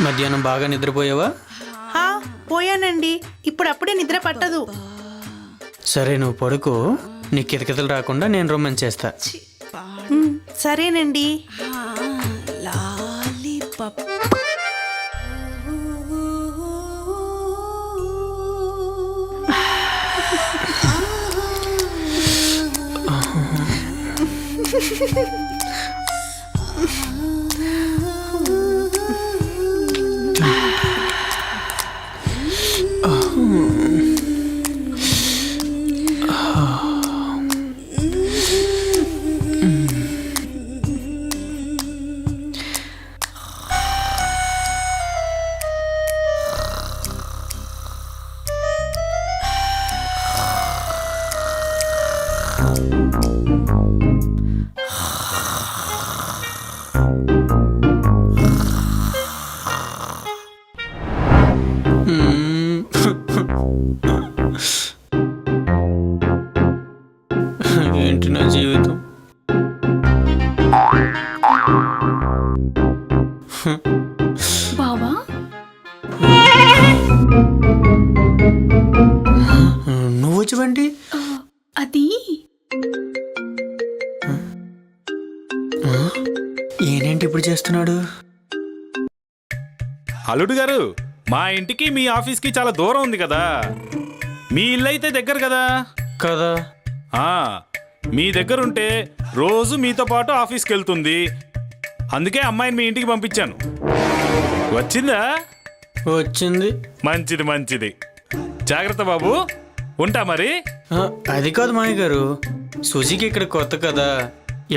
మధ్యాహ్నం బాగా నిద్రపోయావా? పోయానండి. ఇప్పుడప్పుడే నిద్ర పట్టదు. సరే నువ్వు పడుకో, నీ కితకితలు రాకుండా నేను రొమాన్స్ చేస్తా. సరేనండి. లాలీపాప్. ఏంటి నా జీవితం? బావా నువ్వు వచ్చి అది ఏంటి ఇప్పుడు చేస్తున్నాడు? అల్లుడు గారు, మా ఇంటికి మీ ఆఫీస్కి చాలా దూరం ఉంది కదా. మీ ఇల్లు అయితే దగ్గర కదా. కదా మీ దగ్గర ఉంటే రోజు మీతో పాటు ఆఫీస్కి వెళ్తుంది. అందుకే అమ్మాయిని మీ ఇంటికి పంపించాను. వచ్చిందా? వచ్చింది. మంచిది మంచిది. జాగ్రత్త బాబు, ఉంటా మరి. అది కాదు మాయ గారు, సుజీకి ఇక్కడ కొత్త కదా,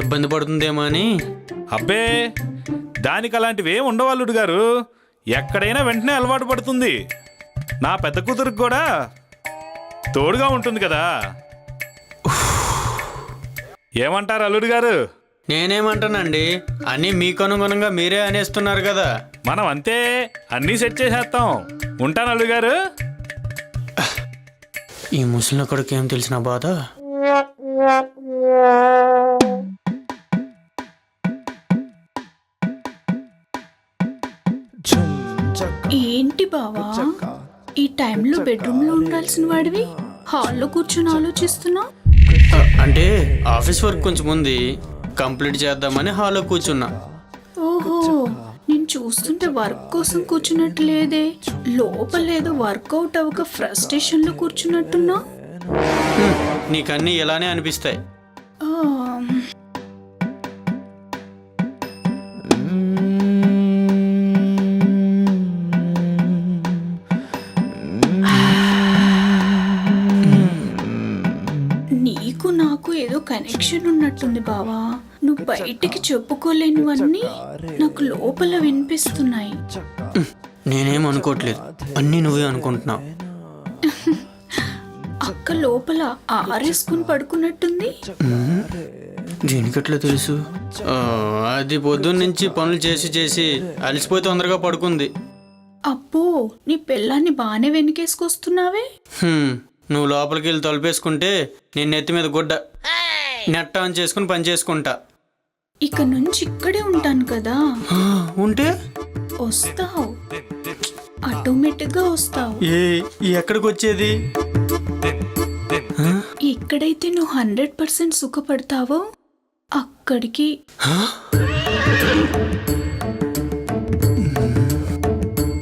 ఇబ్బంది పడుతుందేమో అని. అబ్బే, దానికి అలాంటివి ఏం ఉండవు అల్లుడు గారు. ఎక్కడైనా వెంటనే అలవాటు పడుతుంది. నా పెద్ద కూతురికి కూడా తోడుగా ఉంటుంది కదా. ఏమంటారు అల్లుడు గారు? నేనేమంటానండి, అన్నీ మీకు అనుగుణంగా మీరే అనేస్తున్నారు కదా. మనం అంతే, అన్నీ సెట్ చేసేస్తాం. ఉంటాను అల్లుడు గారు. ఈ ముసలిన కొడుకు ఏం తెలిసిన బాధ. ఏంటి బావా, ఈ టైంలో బెడ్రూమ్ లో ఉండాల్సిన వాడివి హాల్లో కూర్చొని ఆలోచిస్తున్నా? అంటే ఆఫీస్ వర్క్ కొంచెం ఉంది, కంప్లీట్ చేద్దామని హాల్లో కూర్చున్నా. ఓహో, నేను చూస్తుంటే వర్క్ కోసం కూర్చున్నట్టు లేదే, లోపలేదో వర్కౌట్ అవ్వక ఫ్రస్ట్రేషన్ లో కూర్చున్నట్టున్నా. నీకన్నీ ఇలానే అనిపిస్తాయి. నీకు నాకు ఏదో కనెక్షన్ ఉన్నట్టుంది బావా. నువ్వు బయటికి చెప్పుకోలేనివన్నీ నాకు లోపల వినిపిస్తున్నాయి. నేనేం అనుకోవట్లేదు, అన్నీ నువ్వే అనుకుంటున్నావు. అక్క లోపల ఆరేసుకుని పడుకున్నట్టుంది. దీనికట్లా తెలుసు? అది పొద్దున్న నుంచి పనులు చేసి చేసి అలసిపోయి తొందరగా పడుకుంది. అబ్బో, నీ పిల్లాన్ని బాగానే వెనకేసుకొస్తున్నావే. నువ్వు లోపలికి వెళ్ళి తలుపేసుకుంటే నేను నెత్తి మీద గుడ్డ నెట్ట అని చేసుకుని పని చేసుకుంటా. ఇక నుంచి ఇక్కడే ఉంటాను కదా. ఉంటే వస్తావు, ఆటోమేటిక్ గా వస్తావు. ఎక్కడికి వచ్చేది? ఎక్కడైతే నువ్వు 100% సుఖపడతావో అక్కడికి.